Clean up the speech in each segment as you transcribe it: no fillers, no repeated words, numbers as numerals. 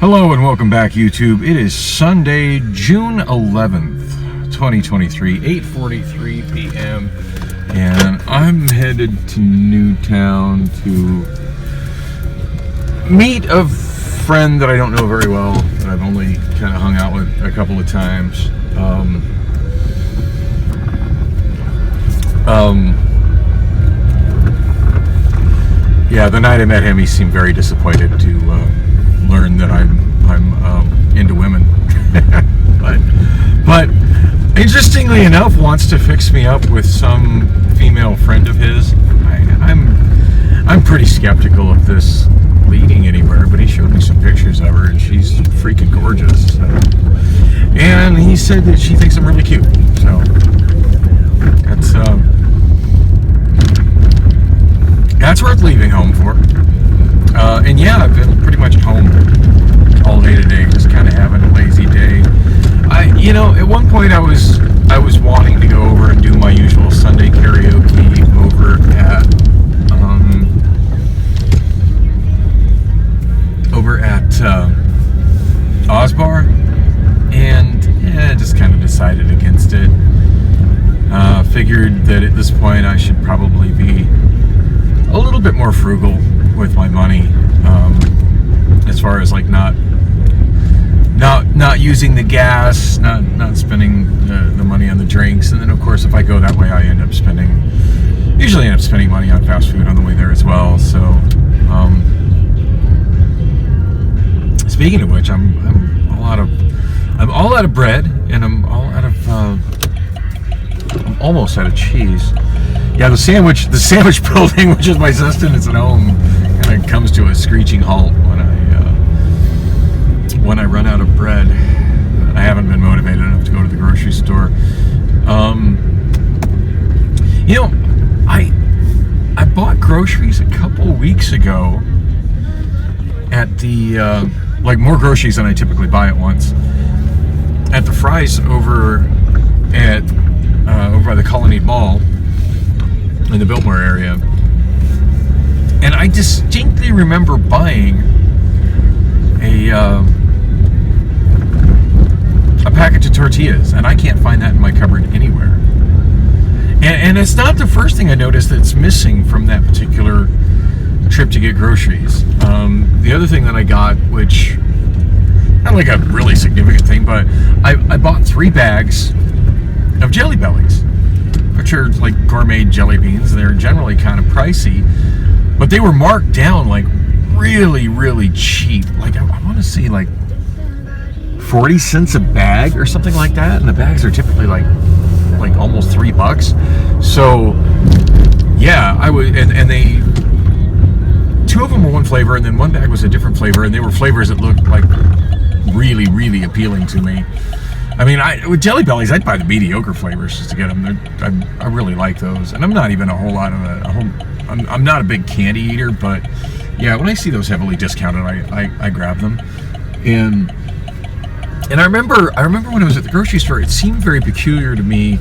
Hello and welcome back, YouTube. It is Sunday, June 11th, 2023, 8:43 p.m. And I'm headed to Newtown to meet a friend that I don't know very well, that I've only kind of hung out with a couple of times. Yeah, the night I met him, he seemed very disappointed to learn that I'm into women. but interestingly enough, wants to fix me up with some female friend of his. I'm pretty skeptical of this leading anywhere, but he showed me some pictures of her, and she's freaking gorgeous. So. And he said that she thinks I'm really cute. So that's worth leaving home for. And yeah, I've been pretty much at home all day today, just kind of having a lazy day. At one point I was wanting to go over and do my usual Sunday karaoke over at Osbar, and just kind of decided against it. Figured that at this point I should probably be a little bit more frugal with my money, as far as like not using the gas, not spending the money on the drinks, and then of course if I go that way I usually end up spending money on fast food on the way there as well. So speaking of which, I'm all out of bread, and I'm almost out of cheese. Yeah, the sandwich building, which is my sustenance at home, kind of comes to a screeching halt when I run out of bread. I haven't been motivated enough to go to the grocery store. I bought groceries a couple weeks ago at the more groceries than I typically buy at once, at the Fry's over by the Colonnade Mall in the Biltmore area, and I distinctly remember buying a package of tortillas, and I can't find that in my cupboard anywhere. And it's not the first thing I noticed that's missing from that particular trip to get groceries. The other thing that I got, which not like a really significant thing, but I bought 3 bags of Jelly Bellies, which are like gourmet jelly beans. They're generally kind of pricey, but they were marked down like really, really cheap. Like I want to say like 40 cents a bag or something like that, and the bags are typically like almost $3. So yeah, I would, and they, 2 of them were one flavor, and then 1 bag was a different flavor, and they were flavors that looked like really, really appealing to me. I mean, with Jelly Bellies, I'd buy the mediocre flavors just to get them. I really like those, and I'm not even a whole lot of I'm not a big candy eater, but yeah, when I see those heavily discounted, I grab them. And I remember when I was at the grocery store, it seemed very peculiar to me,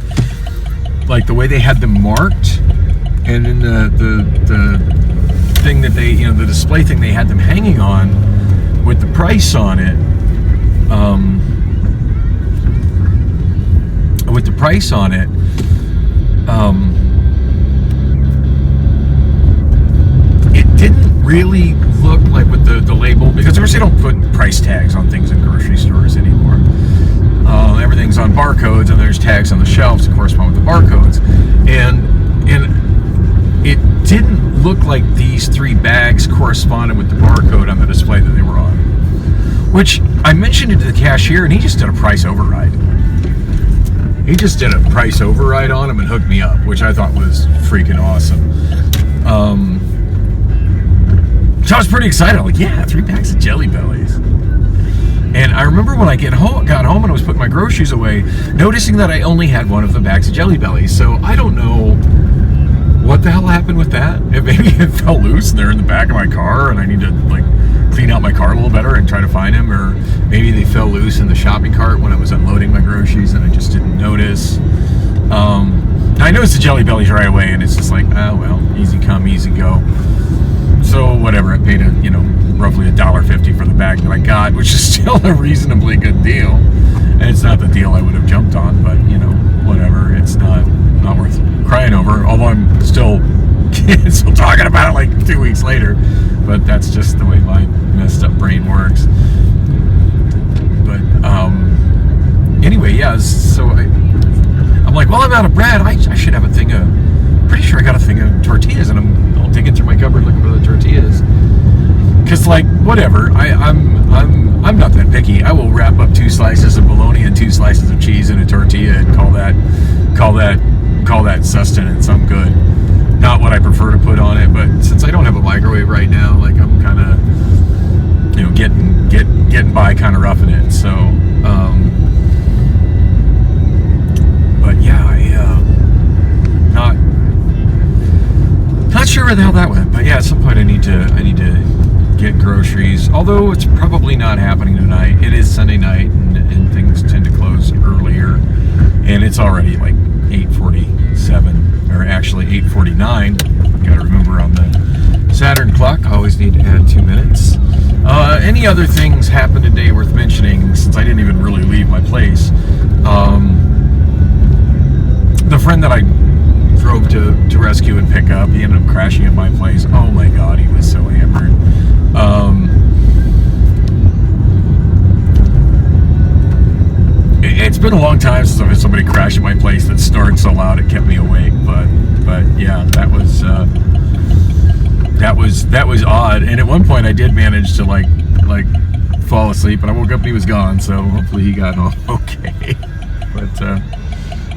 like the way they had them marked, and then the thing that they, the display thing they had them hanging on with the price on it. With the price on it, it didn't really look like with the label, because of course they don't put price tags on things in grocery stores anymore. Everything's on barcodes, and there's tags on the shelves that correspond with the barcodes, and it didn't look like these 3 bags corresponded with the barcode on the display that they were on, which I mentioned it to the cashier, and he just did a price override. He just did a price override on them and hooked me up, which I thought was freaking awesome. So I was pretty excited. I'm like, yeah, 3 bags of Jelly Bellies. And I remember when I got home and I was putting my groceries away, noticing that I only had 1 of the bags of Jelly Bellies. So I don't know what the hell happened with that. Maybe it fell loose and they're in the back of my car, and I need to clean out my car a little better and try to find them, or maybe they fell loose in the shopping cart when I was unloading my groceries and I just didn't notice. I noticed the Jelly Bellies right away, and it's just like, oh well, easy come, easy go. So whatever, I paid roughly $1.50 for the bag that I got, which is still a reasonably good deal. And it's not the deal I would have jumped on, but whatever. It's not worth crying over. Although I'm still talking about it like 2 weeks later, but that's just the way my messed up brain works. But anyway, yeah. So I'm like, well, I'm out of bread. I should have a thing of. Pretty sure I got a thing of tortillas, and I'll dig into my cupboard looking for the tortillas. Cause like whatever, I'm not that picky. I will wrap up 2 slices of bologna and 2 slices of cheese in a tortilla and call that sustenance. I'm good. Not what I prefer to put on it, but since I don't have a microwave right now, like I'm kind of getting by, kind of roughing it. So, but yeah, not sure where the hell that went, but yeah, at some point I need to get groceries. Although it's probably not happening tonight. It is Sunday night, and things tend to close earlier, and it's already like 8:47, or actually 8:49. Got to remember on the Saturn clock. I always need to add 2 minutes. Any other things happened today worth mentioning? Since I didn't even really leave my place, the friend that I drove to rescue and pick up, he ended up crashing at my place. Oh my god, he was so hammered. It's been a long time since I've had somebody crash at my place that snored so loud it kept me awake. But yeah, that was odd. And at one point I did manage to like fall asleep, and I woke up and he was gone. So hopefully he got okay.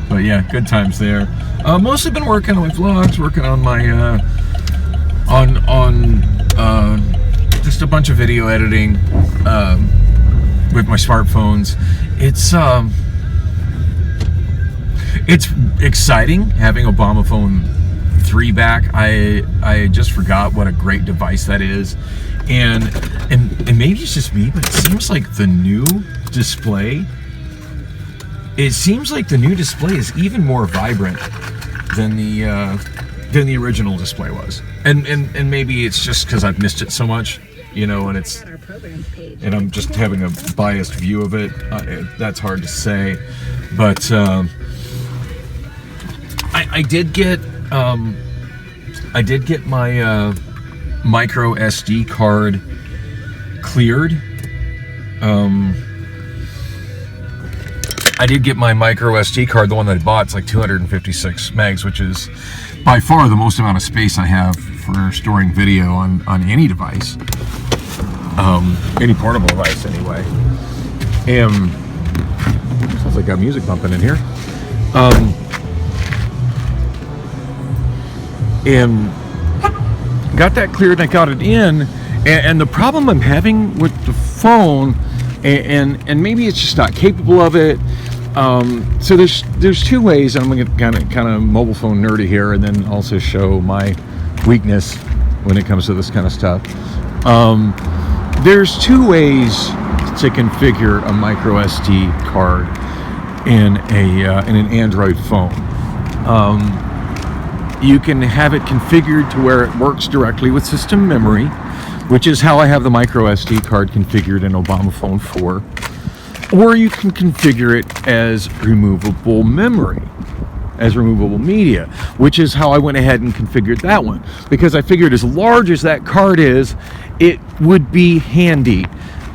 But yeah, good times there. Mostly been working on my vlogs, working on my just a bunch of video editing with my smartphones. It's exciting having Obama Phone 3 back. I just forgot what a great device that is, and maybe it's just me, but it seems like the new display. It seems like the new display is even more vibrant than the original display was, and maybe it's just because I've missed it so much, and I'm just having a biased view of it. That's hard to say, but I did get my micro SD card cleared. I did get my micro SD card, the one that I bought. It's like 256 megs, which is by far the most amount of space I have for storing video on any device, any portable device anyway. Sounds like got music bumping in here. And got that cleared, and I got it in. And the problem I'm having with the phone, and maybe it's just not capable of it. So there's 2 ways. I'm going to get kind of mobile phone nerdy here, and then also show my weakness when it comes to this kind of stuff. There's 2 ways to configure a micro SD card in an Android phone. You can have it configured to where it works directly with system memory, which is how I have the micro SD card configured in Obama Phone 4. Or you can configure it as removable memory, as removable media, which is how I went ahead and configured that one. Because I figured as large as that card is, it would be handy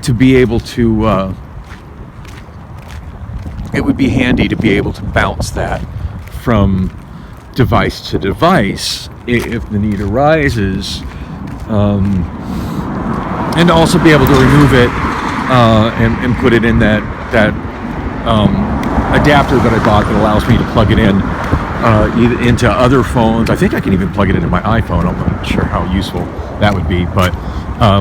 to be able to, bounce that from device to device if the need arises. And to also be able to remove it and put it in that adapter that I bought that allows me to plug it in into other phones. I think I can even plug it into my iPhone. I'm not sure how useful that would be, but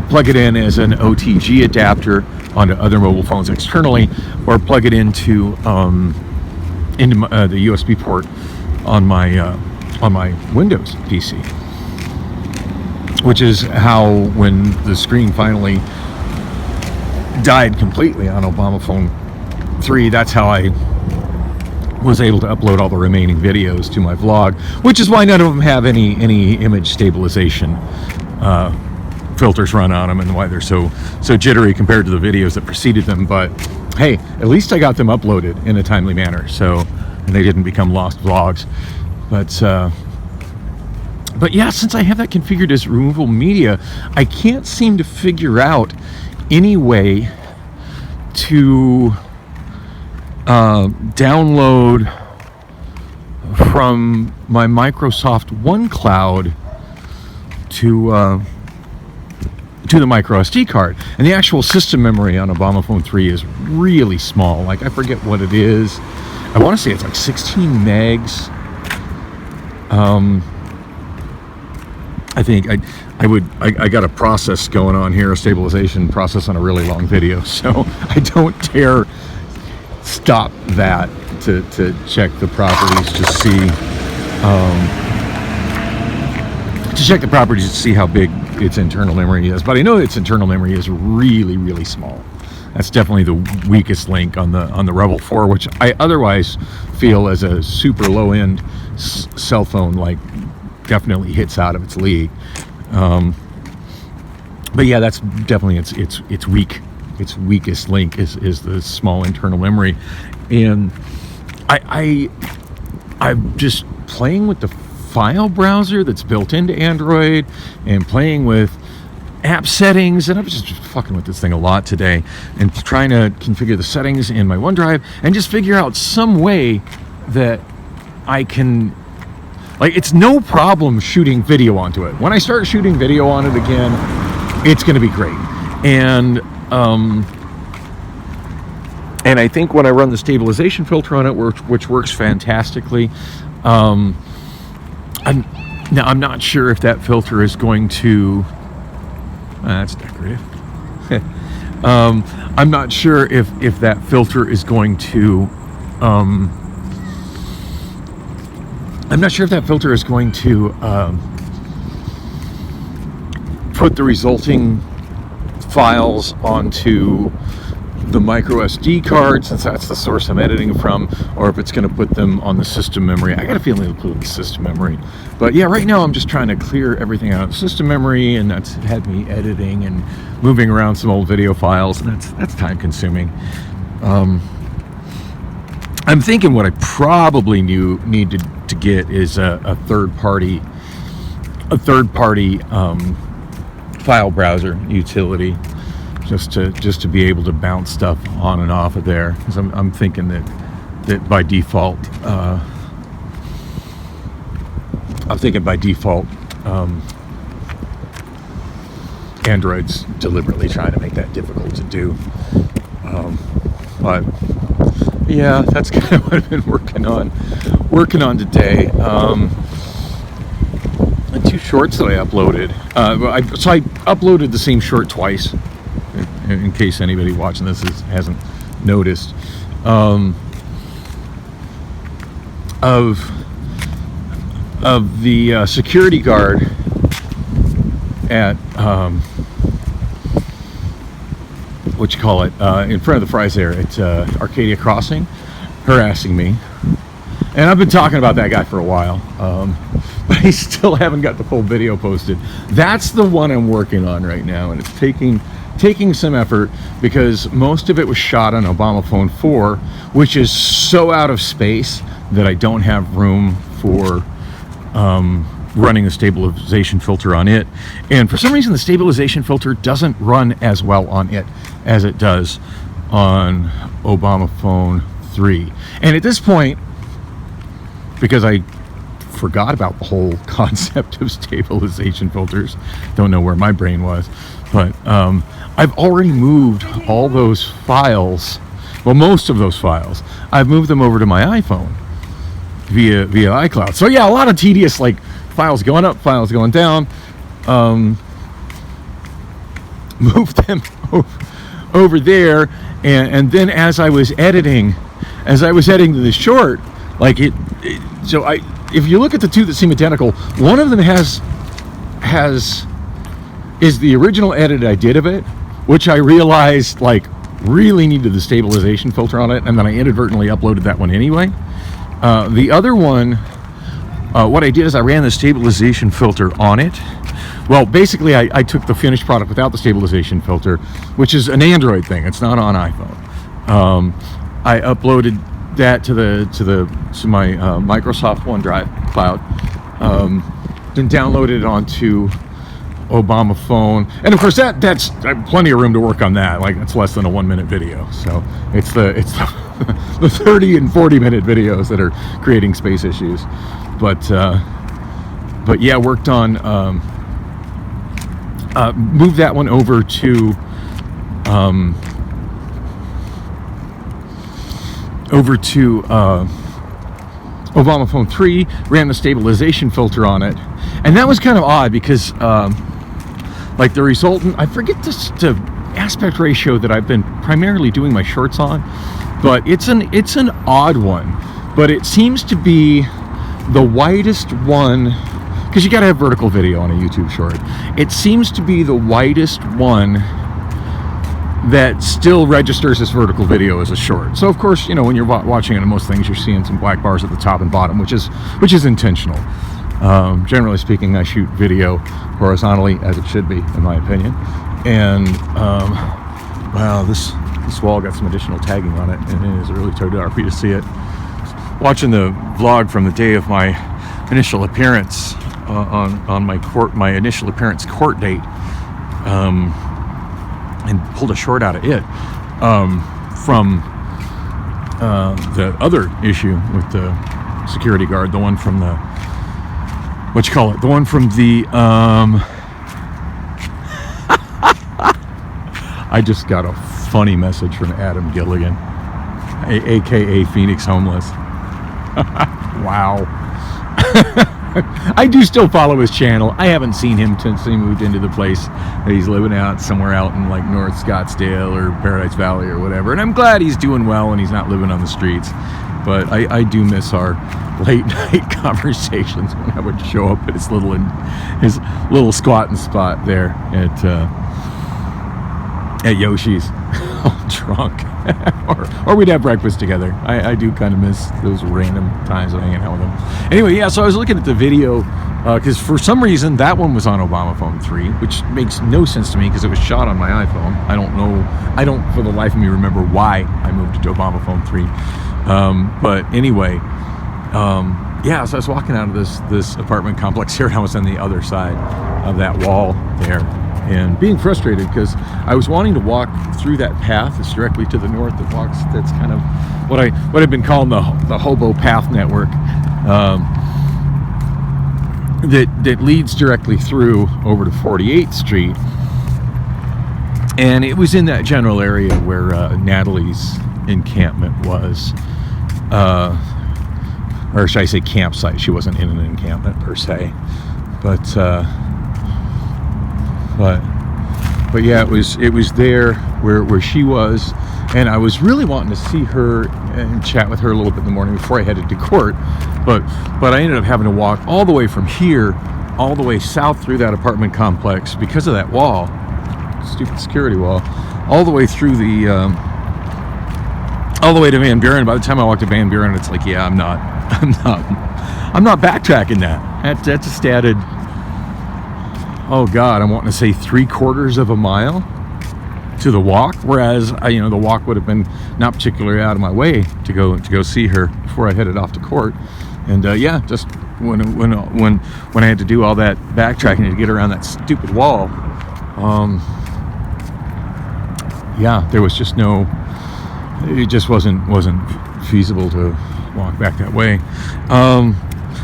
plug it in as an OTG adapter onto other mobile phones externally, or plug it into the USB port on my Windows PC. Which is how, when the screen finally died completely on Obama Phone 3, that's how I was able to upload all the remaining videos to my vlog, which is why none of them have any image stabilization filters run on them and why they're so jittery compared to the videos that preceded them. But hey, at least I got them uploaded in a timely manner, and they didn't become lost vlogs. But yeah, since I have that configured as removable media, I can't seem to figure out any way to download from my Microsoft OneCloud to the micro SD card. And the actual system memory on Obomaphone 3 is really small. Like, I forget what it is. I want to say it's like 16 megs. I think I got a process going on here, a stabilization process on a really long video, so I don't dare stop that to check the properties to see how big its internal memory is. But I know its internal memory is really, really small. That's definitely the weakest link on the Rebel 4, which I otherwise feel as a super low-end cell phone, like, definitely hits out of its league. But yeah, that's definitely its weakest link is the small internal memory. And I'm just playing with the file browser that's built into Android and playing with app settings, and I'm just fucking with this thing a lot today and trying to configure the settings in my OneDrive and just figure out some way that I can, like, it's no problem shooting video onto it. When I start shooting video on it again, it's going to be great. And I think when I run the stabilization filter on it, which works fantastically, I'm not sure if that filter is going to. That's decorative. I'm not sure if that filter is going to. I'm not sure if that filter is going to put the resulting files onto the micro SD card, since that's the source I'm editing from, or if it's going to put them on the system memory. I got a feeling it'll put it in the system memory. But yeah, right now I'm just trying to clear everything out of the system memory, and that's had me editing and moving around some old video files, and that's time consuming. I'm thinking what I probably need to get is a third party file browser utility, just to be able to bounce stuff on and off of there. Because I'm thinking that by default, Android's deliberately trying to make that difficult to do. But yeah, that's kind of what I've been working on today. The two shorts that I uploaded. So I uploaded the same short twice, in case anybody watching this hasn't noticed. Of the security guard at what you call it, in front of the Fry's there at Arcadia Crossing, harassing me. And I've been talking about that guy for a while, but I still haven't got the full video posted. That's the one I'm working on right now, and it's taking some effort, because most of it was shot on Obomaphone 4, which is so out of space that I don't have room for running the stabilization filter on it. And for some reason, the stabilization filter doesn't run as well on it as it does on Obomaphone 3. And at this point, because I forgot about the whole concept of stabilization filters, don't know where my brain was, but I've already moved all those files, well, most of those files, I've moved them over to my iPhone via iCloud. So yeah, a lot of tedious, like, files going up, files going down. Moved them over there, and then as I was editing the short, like if you look at the two that seem identical, one of them is the original edit I did of it, which I realized, like, really needed the stabilization filter on it, and then I inadvertently uploaded that one anyway. The other one what I did is I ran the stabilization filter on it. Well, basically, I took the finished product without the stabilization filter, which is an Android thing. It's not on iPhone. I uploaded that to my Microsoft OneDrive cloud. Then downloaded it onto Obama phone, and of course that's plenty of room to work on that. Like, it's less than a 1-minute video, so it's the 30 and 40-minute videos that are creating space issues. But yeah, worked on moved that one over to Obama phone 3, ran the stabilization filter on it, and that was kind of odd because like the resultant, I forget the aspect ratio that I've been primarily doing my shorts on, but it's an odd one, but it seems to be the widest one, because you got to have vertical video on a YouTube short. It seems to be the widest one that still registers as vertical video as a short. So of course, you know, when you're watching it on most things, you're seeing some black bars at the top and bottom, which is intentional. Generally speaking, I shoot video horizontally, as it should be, in my opinion. And wow, this wall got some additional tagging on it, and it is really towed for you to see it. Watching the vlog from the day of my initial appearance on my initial appearance court date, and pulled a short out of it from the other issue with the security guard, the one from the the one from the I just got a funny message from Adam Gilligan, aka Phoenix Homeless. Wow. I do still follow his channel. I haven't seen him since he moved into the place that he's living out somewhere out in like North Scottsdale or Paradise Valley or whatever. And I'm glad he's doing well and he's not living on the streets. But I do miss our late night conversations when I would show up at his little squatting spot there at Yoshi's, all drunk. or we'd have breakfast together. I do kind of miss those random times of hanging out with him. Anyway, yeah, so I was looking at the video because for some reason that one was on Obama phone 3, which makes no sense to me because it was shot on my iPhone. I don't for the life of me remember why I moved it to Obama phone 3. But anyway, yeah, so I was walking out of this apartment complex here, and I was on the other side of that wall there, and being frustrated because I was wanting to walk through that path that's directly to the north that's kind of what I've been calling the hobo path network, that leads directly through over to 48th Street. And it was in that general area where Natalie's encampment was, or should I say campsite. She wasn't in an encampment per se, but yeah, it was there where she was, and I was really wanting to see her and chat with her a little bit in the morning before I headed to court, but I ended up having to walk all the way from here all the way south through that apartment complex because of that wall, stupid security wall, all the way through all the way to Van Buren. By the time I walked to Van Buren, it's like, yeah, I'm not backtracking that. That's just added, oh God, I'm wanting to say 3/4 of a mile to the walk, whereas the walk would have been not particularly out of my way to go see her before I headed off to court. And yeah, just when I had to do all that backtracking to get around that stupid wall, yeah, there was just it just wasn't feasible to walk back that way.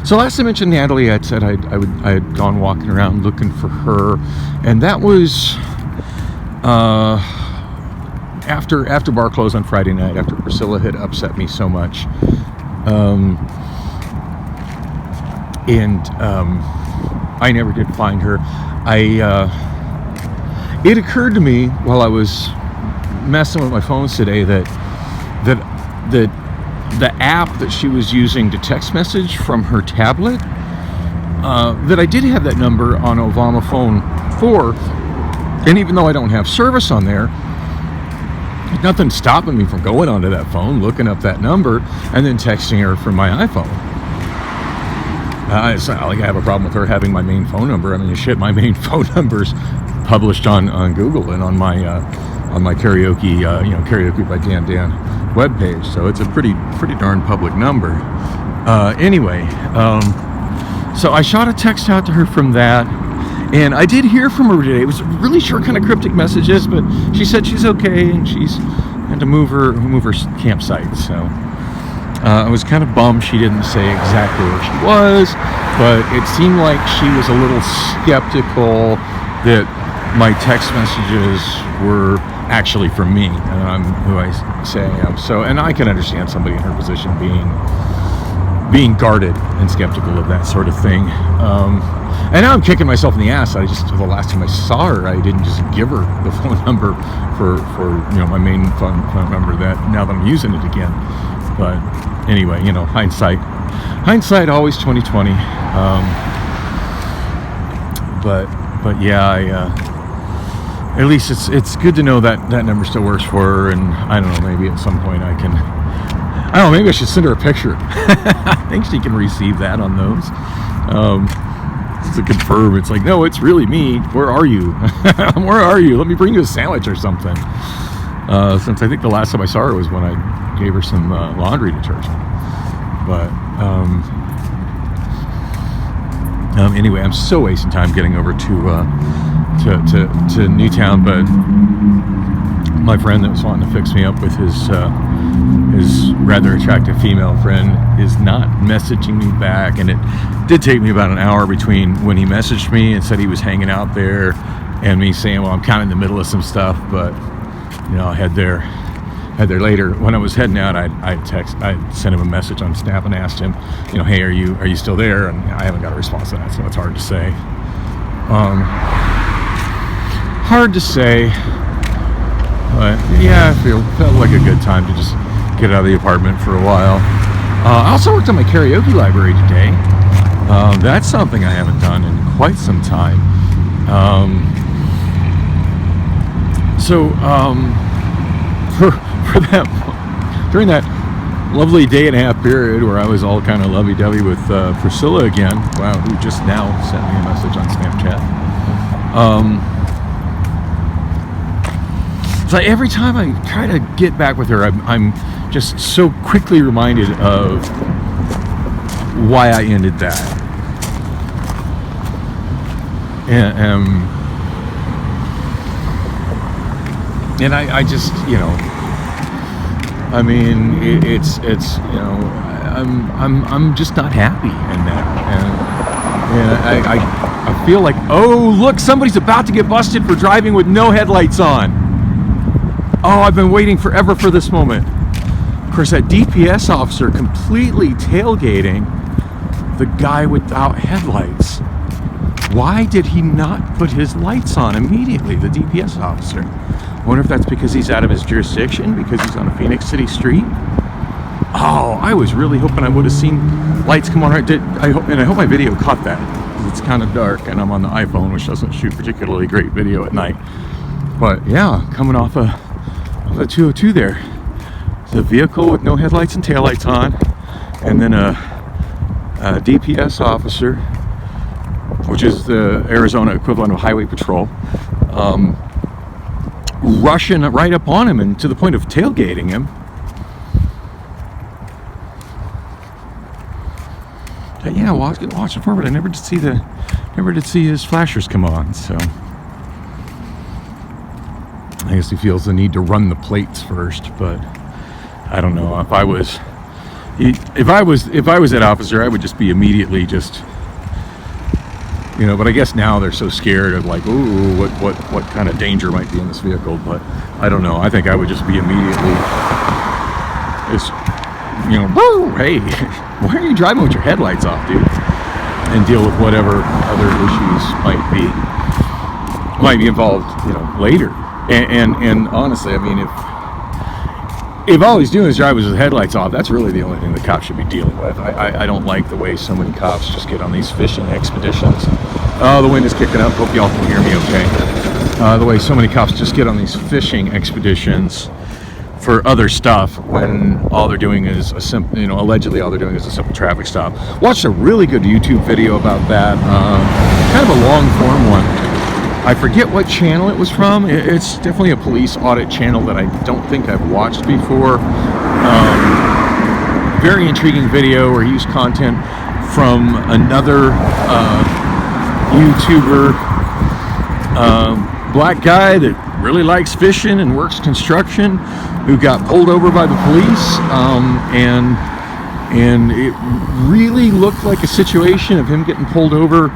So last I mentioned Natalie, I'd said I had gone walking around looking for her, and that was after bar closed on Friday night, after Priscilla had upset me so much, and I never did find her. It occurred to me while I was messing with my phones today that the app that she was using to text message from her tablet, that I did have that number on Obama phone 4, and even though I don't have service on there, nothing's stopping me from going onto that phone, looking up that number, and then texting her from my iPhone. It's not like I have a problem with her having my main phone number. I mean, shit, my main phone number's published on Google and on my karaoke, Karaoke by Dan webpage. So it's a pretty darn public number. Anyway, so I shot a text out to her from that, and I did hear from her today. It was really short, kind of cryptic messages, but she said she's okay and she's had to move her campsite. So I was kind of bummed she didn't say exactly where she was, but it seemed like she was a little skeptical that my text messages were actually from me, and I'm who I say I am. So, and I can understand somebody in her position being guarded and skeptical of that sort of thing. And now I'm kicking myself in the ass. The last time I saw her, I didn't just give her the phone number for my main phone number. That now that I'm using it again. But anyway, hindsight always 2020. But yeah, at least it's good to know that number still works for her. And I don't know, maybe at some point maybe I should send her a picture. I think she can receive that on those. To confirm, it's like, no, it's really me. Where are you? Where are you? Let me bring you a sandwich or something. Since I think the last time I saw her was when I gave her some laundry detergent. But anyway, I'm so wasting time getting over to Newtown, but my friend that was wanting to fix me up with his rather attractive female friend is not messaging me back, and it did take me about an hour between when he messaged me and said he was hanging out there and me saying, well, I'm kind of in the middle of some stuff, but I'll head there later. When I was heading out, I sent him a message on Snap and asked him, hey, are you still there? And I haven't got a response to that, so it's hard to say. But yeah, I felt like a good time to just get out of the apartment for a while. I also worked on my karaoke library today. That's something I haven't done in quite some time. For that, during that lovely day and a half period where I was all kind of lovey-dovey with Priscilla again, who just now sent me a message on Snapchat. So every time I try to get back with her, I'm just so quickly reminded of why I ended that. And I just, I'm just not happy in that. And I feel like, oh, look, somebody's about to get busted for driving with no headlights on. Oh, I've been waiting forever for this moment. Of course, that DPS officer completely tailgating the guy without headlights. Why did he not put his lights on immediately, the DPS officer? I wonder if that's because he's out of his jurisdiction, because he's on a Phoenix City street. Oh, I was really hoping I would have seen lights come on. I hope my video caught that. It's kind of dark, and I'm on the iPhone, which doesn't shoot particularly great video at night. But yeah, coming off a 202 there. It's a vehicle with no headlights and taillights on, and then a DPS officer, which is the Arizona equivalent of Highway Patrol, rushing right up on him and to the point of tailgating him. But yeah, watching forward, I never did see his flashers come on, so I guess he feels the need to run the plates first. But I don't know, if I was that officer, I would just be immediately just, but I guess now they're so scared of like, ooh, what kind of danger might be in this vehicle. But I don't know, I think I would just be immediately just, woo, hey, why are you driving with your headlights off, dude? And deal with whatever other issues might be involved, later. And honestly, I mean, if all he's doing is drive with his headlights off, that's really the only thing the cops should be dealing with. I don't like the way so many cops just get on these fishing expeditions. Oh, the wind is kicking up. Hope y'all can hear me okay. The way so many cops just get on these fishing expeditions for other stuff when all they're doing is a simple, allegedly all they're doing is a simple traffic stop. Watched a really good YouTube video about that, kind of a long form one. I forget what channel it was from. It's definitely a police audit channel that I don't think I've watched before. Very intriguing video where he used content from another YouTuber, black guy that really likes fishing and works construction, who got pulled over by the police, and it really looked like a situation of him getting pulled over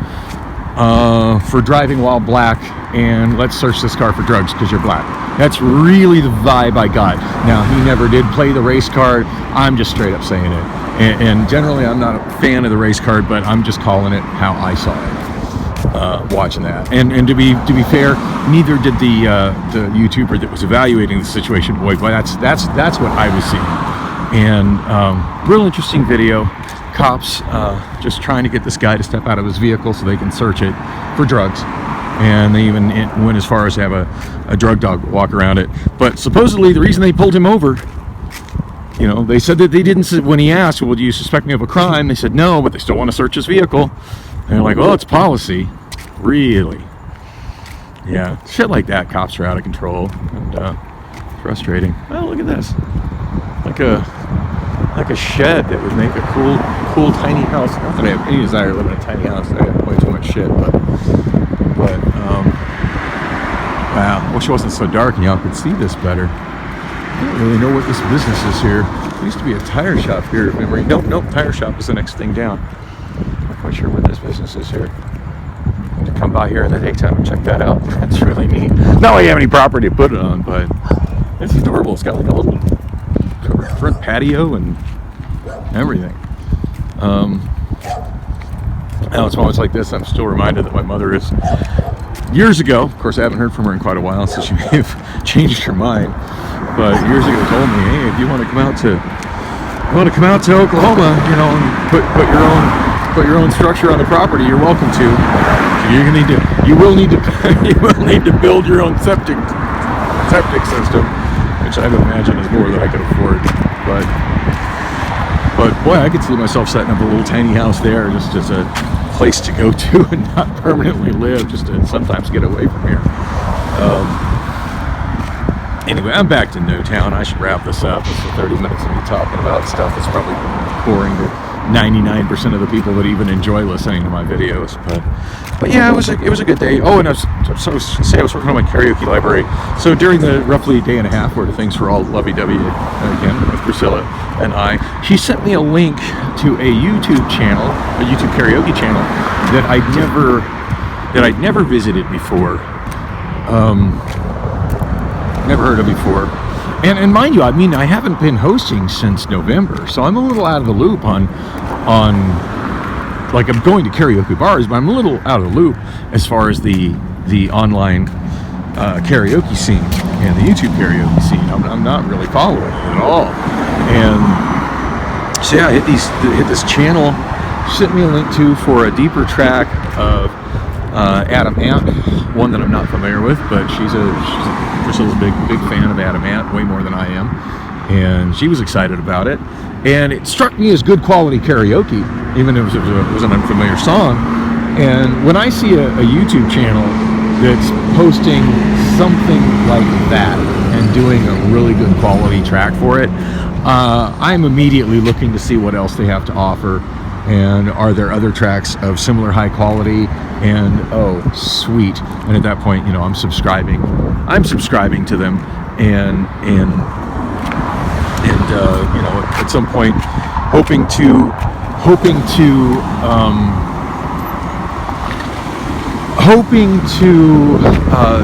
for driving while black, and let's search this car for drugs because you're black. That's really the vibe I got. Now, he never did play the race card. I'm just straight up saying it. And generally, I'm not a fan of the race card, but I'm just calling it how I saw it. Watching that, and to be fair, neither did the YouTuber that was evaluating the situation. Boy, that's what I was seeing. And real interesting video. Cops just trying to get this guy to step out of his vehicle so they can search it for drugs, and they even went as far as to have a drug dog walk around it. But supposedly the reason they pulled him over, they said that they didn't. When he asked, well, do you suspect me of a crime? They said no, but they still want to search his vehicle. And they're like, well, it's policy. Really? Yeah, shit like that. Cops are out of control and frustrating. Oh, look at this. Like a shed that would make a cool tiny house. Not that I have any desire to live in a tiny house. I have way too much shit, but wow. I wish it wasn't so dark and y'all could see this better. I don't really know what this business is here. There used to be a tire shop here. If memory. Nope. Tire shop is the next thing down. I'm not quite sure what this business is here. To come by here in the daytime and check that out. That's really neat. Not like you have any property to put it on, but it's adorable. It's got like a little front patio and everything. Now it's moments like this I'm still reminded that my mother is, years ago, of course I haven't heard from her in quite a while, so she may have changed her mind, but years ago told me, hey, if you want to come out to Oklahoma, and put your own structure on the property, you're welcome to. You will need to build your own septic system, which I would imagine is more than I could afford. But boy, I could see myself setting up a little tiny house there, just as a place to go to and not permanently live, just to sometimes get away from here. Anyway, I'm back to Newtown. I should wrap this up. It's 30 minutes of me talking about stuff that's probably boring to 99% of the people that even enjoy listening to my videos. But yeah, it was a good day. Oh, and I was working on my karaoke library. So during the roughly day and a half where the things were all lovey-dovey again with Priscilla and I, she sent me a link to a YouTube channel, a YouTube karaoke channel that I'd never visited before. Never heard of before. And mind you, I haven't been hosting since November, so I'm a little out of the loop on like, I'm going to karaoke bars, but I'm a little out of the loop as far as the online karaoke scene and the YouTube karaoke scene. I'm not really following it at all. And so yeah, I hit this channel, sent me a link for a deeper track of Adam Ant, one that I'm not familiar with, but Priscilla's a big fan of Adam Ant, way more than I am, and she was excited about it. And it struck me as good quality karaoke, even if it was an unfamiliar song. And when I see a YouTube channel that's posting something like that and doing a really good quality track for it, I'm immediately looking to see what else they have to offer, and are there other tracks of similar high quality, and oh sweet. And at that point, I'm subscribing to them, and at some point hoping to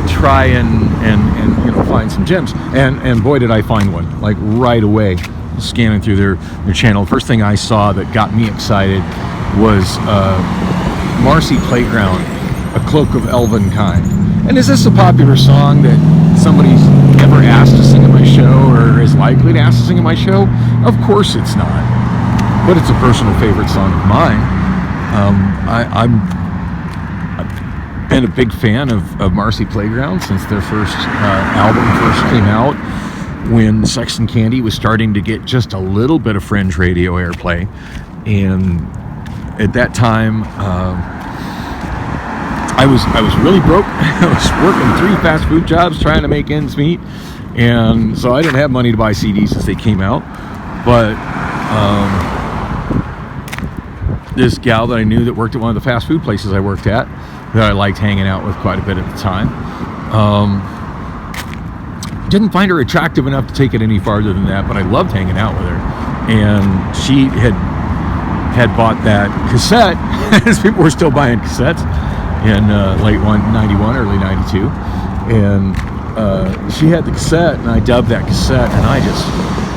try and find some gems, and boy did I find one, like right away. Scanning through their channel, the first thing I saw that got me excited was Marcy Playground, A Cloak of Elven Kind. And is this a popular song that somebody's ever asked to sing at my show, or is likely to ask to sing at my show? Of course it's not, but it's a personal favorite song of mine. I've been a big fan of Marcy Playground since their first album first came out. when Sex and Candy was starting to get just a little bit of fringe radio airplay. And at that time, I was really broke. I was working 3 fast food jobs trying to make ends meet, and so I didn't have money to buy CDs as they came out. But this gal that I knew that worked at one of the fast food places I worked at, that I liked hanging out with quite a bit at the time, didn't find her attractive enough to take it any farther than that, but I loved hanging out with her. And she had bought that cassette, as people were still buying cassettes in late 91, early 92. And she had the cassette, and I dubbed that cassette, and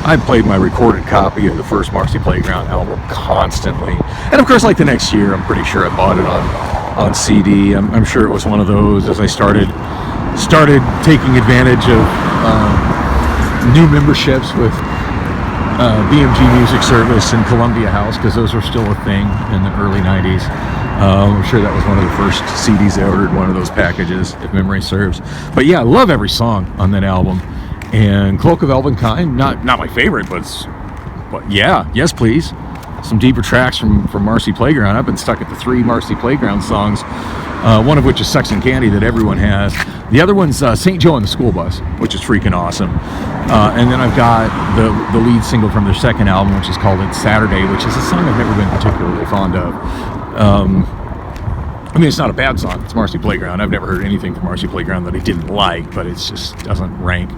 I played my recorded copy of the first Marcy Playground album constantly. And of course, like the next year, I'm pretty sure I bought it on CD. I'm sure it was one of those as I started taking advantage of new memberships with BMG Music Service and Columbia House, because those were still a thing in the early 90s. I'm sure that was one of the first CDs I ordered, one of those packages, if memory serves. But yeah, I love every song on that album. And Cloak of Elven Kind, not my favorite, but yeah, yes please. Some deeper tracks from Marcy Playground. I've been stuck at the 3 Marcy Playground songs, one of which is Sex and Candy that everyone has. The other one's St. Joe and the School Bus, which is freaking awesome. And then I've got the lead single from their second album, which is called It's Saturday, which is a song I've never been particularly fond of. I mean, it's not a bad song. It's Marcy Playground. I've never heard anything from Marcy Playground that I didn't like, but it just doesn't rank.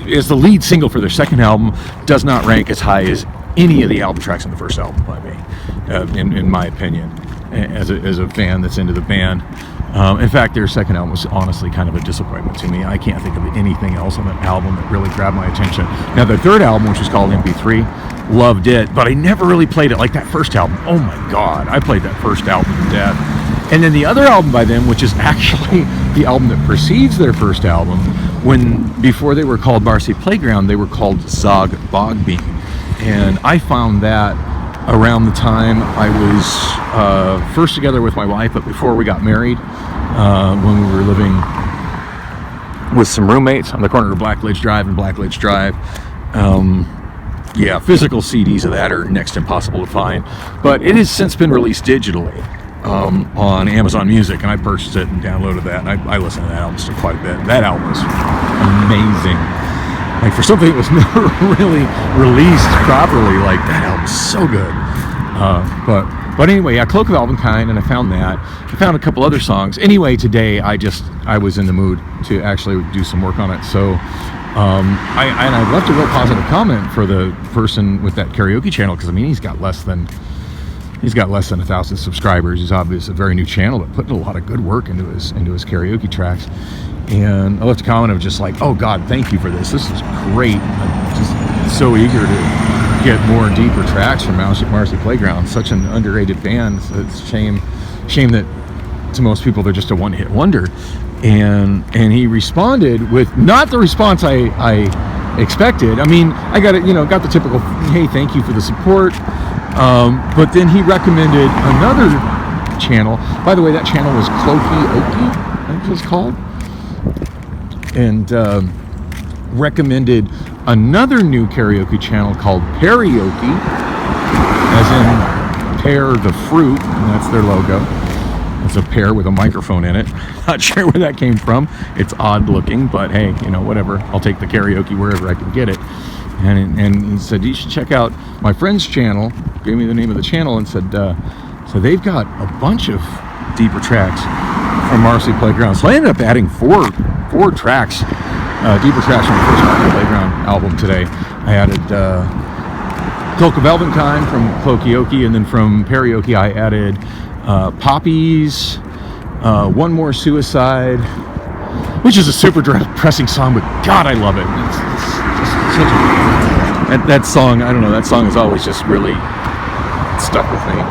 As the lead single for their second album, does not rank as high as any of the album tracks on the first album by me, in my opinion, as a fan that's into the band. In fact, their second album was honestly kind of a disappointment to me. I can't think of anything else on that album that really grabbed my attention. Now, their third album, which was called MP3, loved it, but I never really played it like that first album. Oh my God, I played that first album to death. And then the other album by them, which is actually the album that precedes their first album, before they were called Marcy Playground, they were called Zog Bogbean. And I found that around the time I was first together with my wife, but before we got married, when we were living with some roommates on the corner of Blackledge Drive and Blackledge Drive. Yeah, physical CDs of that are next impossible to find, but it has since been released digitally on Amazon Music, and I purchased it and downloaded that, and I listened to that album still quite a bit. That album was amazing. Like, for something that was never really released properly, like, that album's so good. But anyway, yeah, Cloak of Elven Kind, and I found that. I found a couple other songs. Anyway, today I was in the mood to actually do some work on it, so I left a real positive comment for the person with that karaoke channel, because I mean, he's got less than 1,000 subscribers. He's obviously a very new channel, but putting a lot of good work into his karaoke tracks. And I left a comment of just like, oh God, thank you for this. This is great. I'm just so eager to get more deeper tracks from Marcy Playground. Such an underrated band. It's a shame that to most people they're just a one-hit wonder. And he responded with not the response I expected. I mean, I got the typical, hey, thank you for the support. But then he recommended another channel. By the way, that channel was Cloakioki, I think it was called. And recommended another new karaoke channel called Paraoke, as in pear the fruit, and that's their logo. It's a pear with a microphone in it. Not sure where that came from. It's odd looking, but hey, whatever. I'll take the karaoke wherever I can get it. And he said, you should check out my friend's channel. Gave me the name of the channel and said, so they've got a bunch of deeper tracks from Marcy Playground. So I ended up adding four tracks, deeper tracks from the first Marcy Playground album today. I added Cloak of Elven Kind from Cloakioki, and then from Paraoke I added Poppies, One More Suicide, which is a super depressing song, but God, I love it. It's just such that song, I don't know, that song has always just really stuck with me.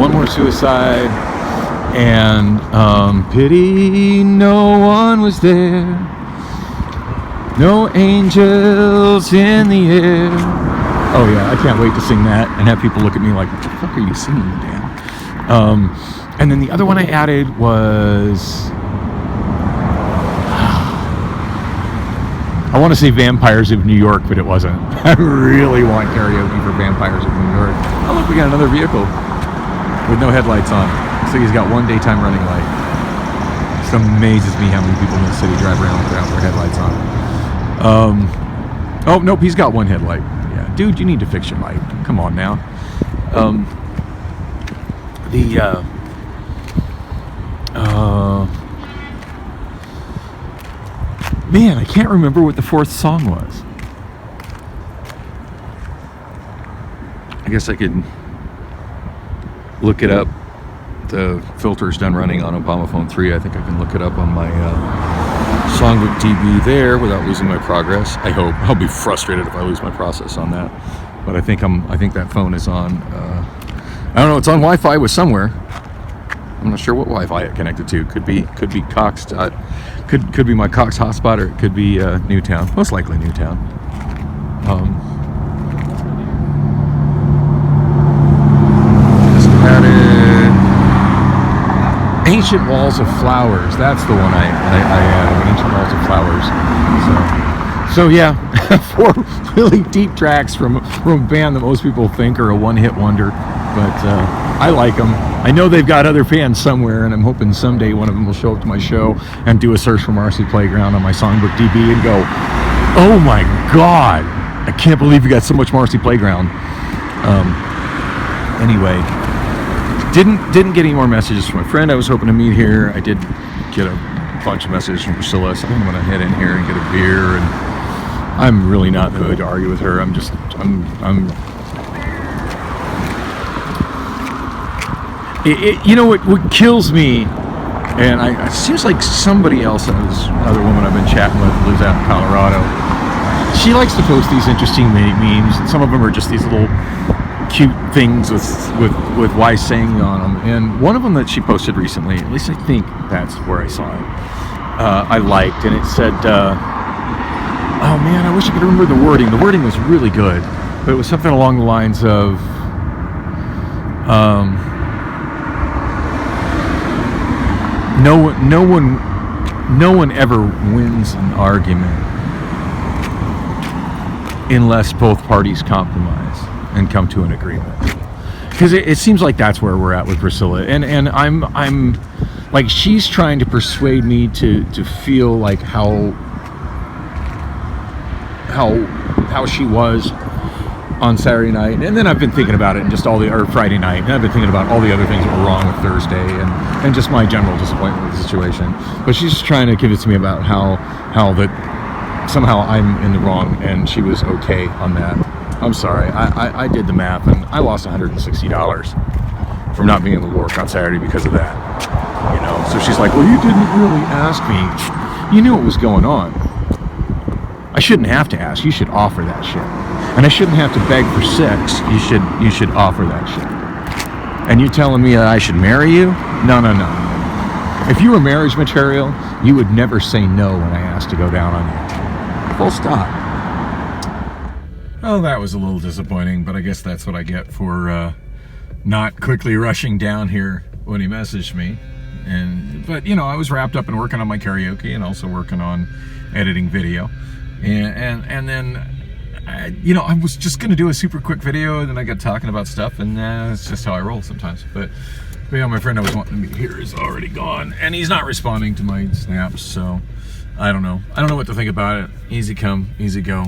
One More Suicide, and Pity No One Was There, No Angels in the Air. Oh yeah, I can't wait to sing that and have people look at me like, what the fuck are you singing, Dan? And then the other one I added was I want to say Vampires of New York, but it wasn't. I really want karaoke for Vampires of New York. Oh, look, we got another vehicle with no headlights on. Looks like he's got one daytime running light. It amazes me how many people in the city drive around without their headlights on. Oh, nope, he's got one headlight. Yeah, dude, you need to fix your light. Come on now. Man, I can't remember what the fourth song was. I guess I could look it up. The filter's done running on Obama Phone 3. I think I can look it up on my Songbook DB there without losing my progress. I hope. I'll be frustrated if I lose my process on that. But I think that phone is on. I don't know. It's on Wi-Fi with somewhere. I'm not sure what Wi-Fi it connected to. Could be Cox. Could be my Cox hotspot, or it could be Newtown. Most likely Newtown. Just had it. Ancient Walls of Flowers. That's the one I Ancient Walls of Flowers. So yeah, 4 really deep tracks from a band that most people think are a one-hit wonder, but I like them. I know they've got other fans somewhere, and I'm hoping someday one of them will show up to my show and do a search for Marcy Playground on my Songbook DB and go, "Oh my God, I can't believe you got so much Marcy Playground." Anyway, didn't get any more messages from my friend I was hoping to meet here. I did get a bunch of messages from Priscilla, so I'm gonna head in here and get a beer, and I'm really not in the mood to argue with her. I'm you know what kills me, and it seems like somebody else, this other woman I've been chatting with, lives out in Colorado. She likes to post these interesting memes, and some of them are just these little cute things with wise saying on them. And one of them that she posted recently, at least I think that's where I saw it, I liked, and it said, oh man, I wish I could remember the wording. The wording was really good, but it was something along the lines of, no one ever wins an argument unless both parties compromise and come to an agreement. Because it seems like that's where we're at with Priscilla, and I'm like, she's trying to persuade me to feel like how she was on Saturday night, and then I've been thinking about it, and just or Friday night, and I've been thinking about all the other things that were wrong with Thursday, and just my general disappointment with the situation. But she's just trying to convince me about how that somehow I'm in the wrong, and she was okay on that. I'm sorry, I did the math, and I lost $160 from not being able to work on Saturday because of that. You know, so she's like, well, you didn't really ask me. You knew what was going on. I shouldn't have to ask. You should offer that shit. And I shouldn't have to beg for sex. You should offer that shit. And you're telling me that I should marry you? No. If you were marriage material, you would never say no when I asked to go down on you. Full stop. Oh, that was a little disappointing, but I guess that's what I get for not quickly rushing down here when he messaged me. But you know, I was wrapped up in working on my karaoke and also working on editing video. And then, I was just going to do a super quick video, and then I got talking about stuff, and it's just how I roll sometimes. But my friend I was wanting to meet here is already gone, and he's not responding to my snaps, so I don't know. I don't know what to think about it. Easy come, easy go.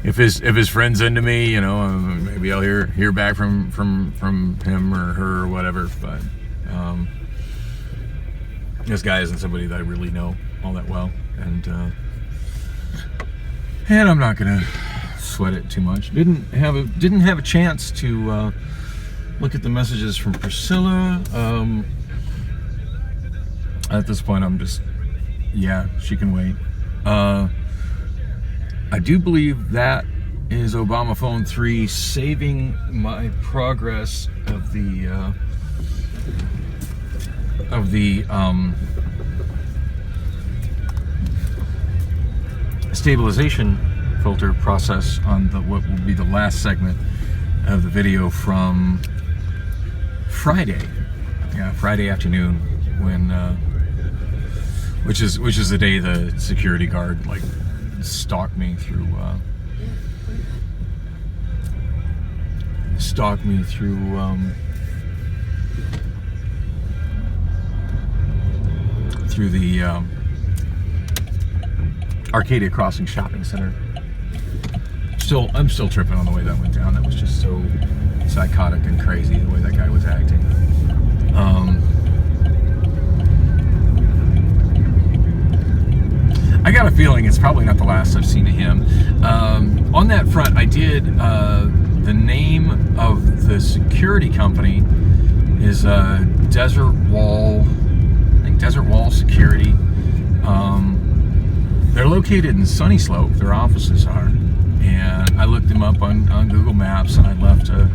If his friend's into me, maybe I'll hear back from him or her or whatever. But this guy isn't somebody that I really know all that well, and I'm not gonna sweat it too much. Didn't have a chance to look at the messages from Priscilla. At this point, I'm just, she can wait. I do believe that is Obama Phone 3 saving my progress of the stabilization filter process on what will be the last segment of the video from Friday. Friday afternoon, when which is the day the security guard like stalked me through through the Arcadia Crossing Shopping Center. I'm still tripping on the way that went down. That was just so psychotic and crazy the way that guy was acting. I got a feeling it's probably not the last I've seen of him. On that front, I did, the name of the security company is Desert Wall Security. They're located in Sunny Slope, their offices are. And I looked them up on Google Maps, and I left a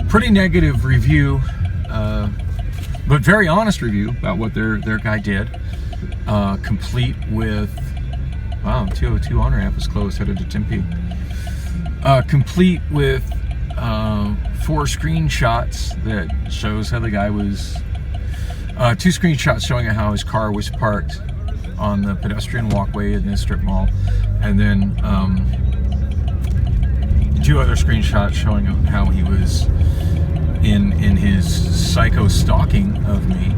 pretty negative review, but very honest review about what their guy did. Complete with, wow, 202 on ramp is closed, headed to Tempe. Complete with 4 screenshots that shows how the guy was, 2 screenshots showing how his car was parked on the pedestrian walkway in the strip mall, and then 2 other screenshots showing how he was in his psycho stalking of me,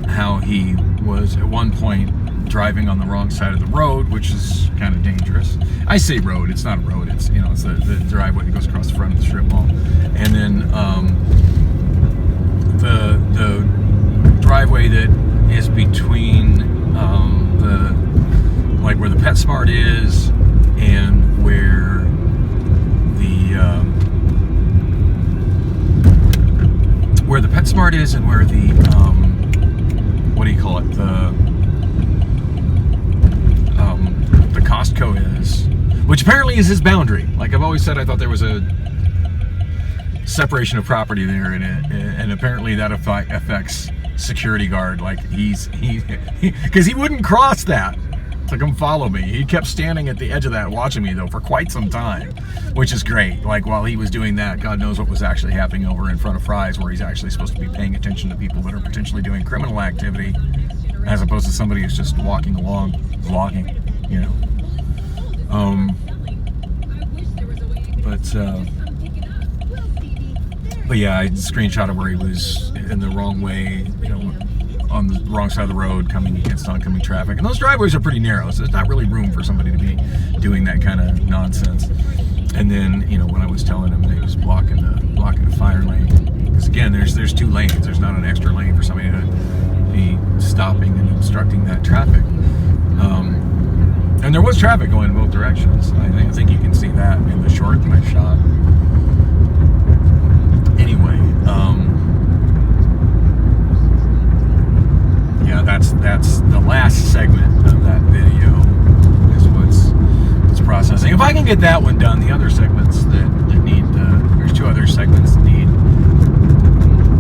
how he was at one point driving on the wrong side of the road, which is kind of dangerous. I say road, it's not a road, it's it's the driveway that goes across the front of the strip mall. And then the driveway that is between where the PetSmart is and where the PetSmart is and where the what do you call it, the Costco is, which apparently is his boundary. Like I've always said, I thought there was a separation of property there in it, and apparently that affects security guard. Like because he wouldn't cross that to come follow me. He kept standing at the edge of that watching me though for quite some time, which is great. Like while he was doing that, God knows what was actually happening over in front of Fry's, where he's actually supposed to be paying attention to people that are potentially doing criminal activity, as opposed to somebody who's just walking along vlogging, but yeah, I screenshotted where he was in the wrong way, on the wrong side of the road, coming against oncoming traffic. And those driveways are pretty narrow, so there's not really room for somebody to be doing that kind of nonsense. And then, when I was telling him that he was blocking the fire lane, because again, there's 2 lanes. There's not an extra lane for somebody to be stopping and obstructing that traffic. And there was traffic going in both directions. I think you can see that in the short that I shot. Anyway, yeah, that's the last segment of that video is what's processing. If I can get that one done, the other segments that need, there's 2 other segments that need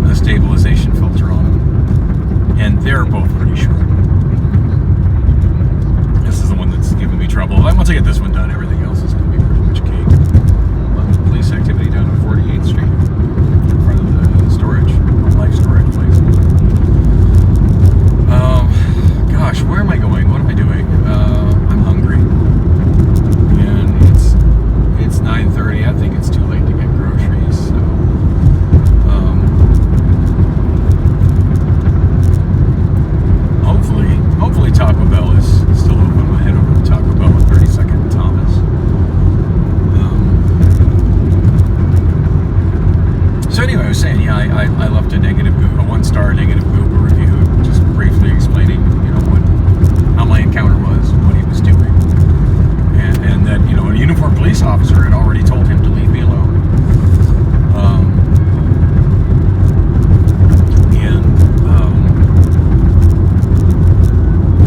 a stabilization filter on them, and they're both pretty short. This is the one that's giving me trouble. Once I get this one done, everything else is going to be pretty much cake. Police activity down on 48th Street in front of the life storage place. Gosh, where am I going? What am I doing? I'm hungry. And it's 9:30. I think it's too late to get groceries. So, hopefully Taco Bell is still open. I'm gonna head over to Taco Bell at 32nd and Thomas. So anyway, I was saying, yeah, I left a 1-star negative Google review, just briefly explaining, what how my encounter was, what he was doing, and that, a uniformed police officer had already told him to leave me alone.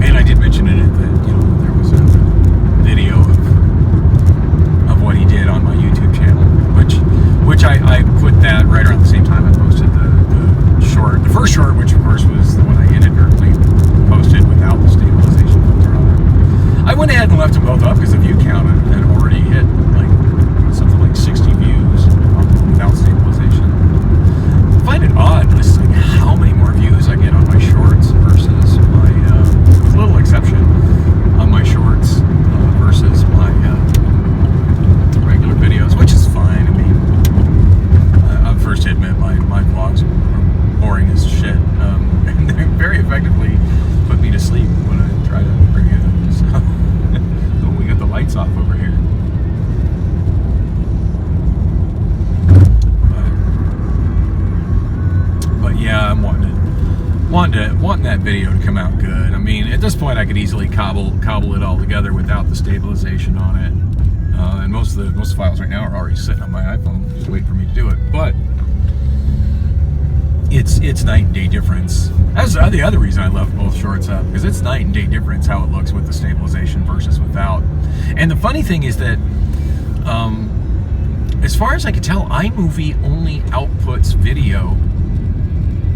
And I did mention in it that, there was a video of what he did on my YouTube channel, which I put that right around the same time I posted the first short, which of course was the one I inadvertently posted without the stabilization filter on it. I went ahead and left them both up because the view count had already hit something like 60 views without stabilization. I find it odd just how many more views I get on my shorts versus my lights off over here. But yeah, I'm wanting that video to come out good. I mean, at this point, I could easily cobble it all together without the stabilization on it. And most of the files right now are already sitting on my iPhone, just waiting for me to do it. But it's night and day difference. That's the other reason I left both shorts up, because it's night and day difference how it looks with the stabilization versus without. And the funny thing is that, as far as I can tell, iMovie only outputs video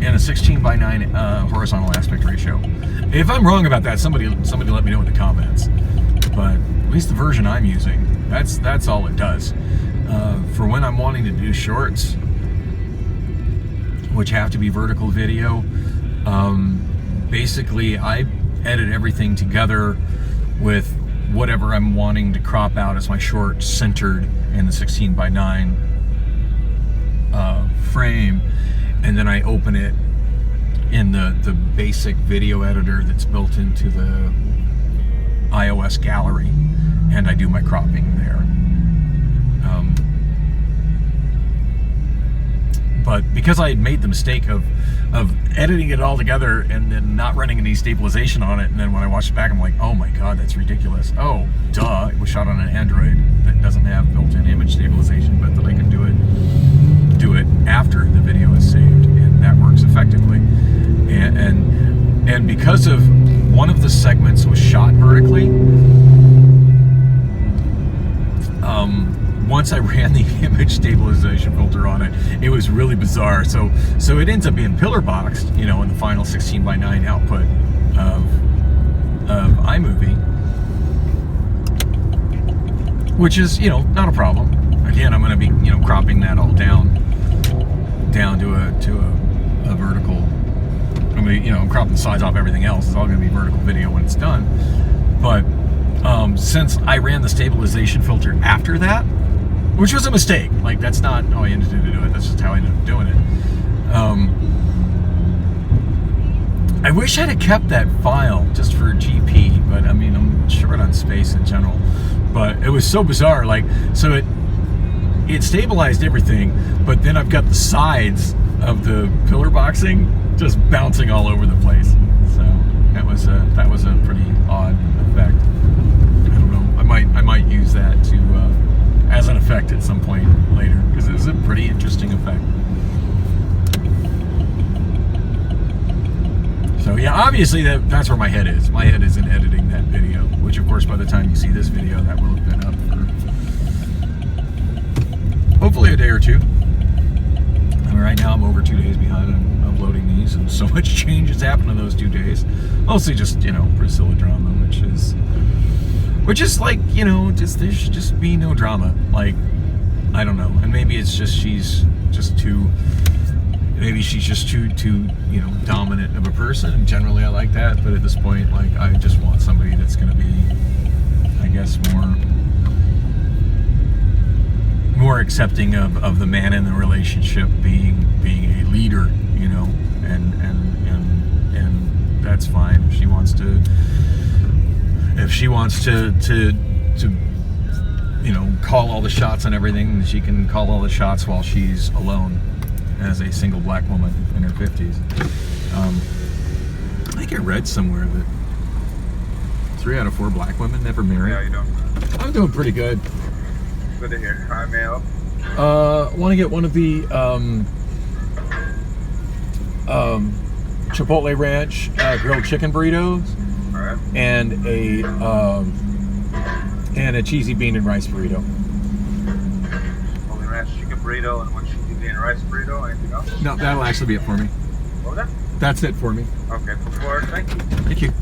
in a 16:9 horizontal aspect ratio. If I'm wrong about that, somebody let me know in the comments. But at least the version I'm using, that's all it does. For when I'm wanting to do shorts, which have to be vertical video, basically I edit everything together with whatever I'm wanting to crop out as my short centered in the 16:9 frame, and then I open it in the basic video editor that's built into the iOS gallery, and I do my cropping there. But because I had made the mistake of editing it all together and then not running any stabilization on it, and then when I watched it back, I'm like, oh my god, that's ridiculous. Oh, duh, it was shot on an Android that doesn't have built-in image stabilization, but that I can do it after the video is saved, and that works effectively. And because of one of the segments was shot vertically, once I ran the image stabilization filter on it, it was really bizarre. So it ends up being pillar boxed, in the final 16:9 output of iMovie, which is, not a problem. Again, I'm going to be, cropping that all down to a vertical. I'm going to, I'm cropping the sides off everything else. It's all going to be vertical video when it's done. But since I ran the stabilization filter after that, which was a mistake. Like, that's not how I intended to do it. That's just how I ended up doing it. I wish I'd have kept that file just for GP, but I mean, I'm short on space in general. But it was so bizarre. Like, so it stabilized everything, but then I've got the sides of the pillar boxing just bouncing all over the place. So that was a pretty odd effect. I don't know. I might use that to as an effect at some point later, because it was a pretty interesting effect. So yeah, obviously that's where my head is. My head is in editing that video, which of course by the time you see this video, that will have been up for hopefully a day or two. I mean, right now I'm over 2 days behind on uploading these, and so much change has happened in those 2 days. Mostly just, Priscilla drama, which is like, there should just be no drama. Like, I don't know. And maybe it's just she's just too dominant of a person. And generally I like that. But at this point, like, I just want somebody that's going to be, I guess, more accepting of the man in the relationship being a leader, and that's fine. If she wants to call all the shots on everything, she can call all the shots while she's alone as a single black woman in her 50s. I think I read somewhere that 3 out of 4 black women never marry. How you doing? I'm doing pretty good. Good to hear. Hi, Mayo. Want to get one of the Chipotle Ranch grilled chicken burritos. Alright. And a cheesy bean and rice burrito. Chipotle Ranch chicken burrito and one cheesy bean and rice burrito. Anything else? No, that'll actually be it for me. What was that? That's it for me. Okay, before, thank you. Thank you.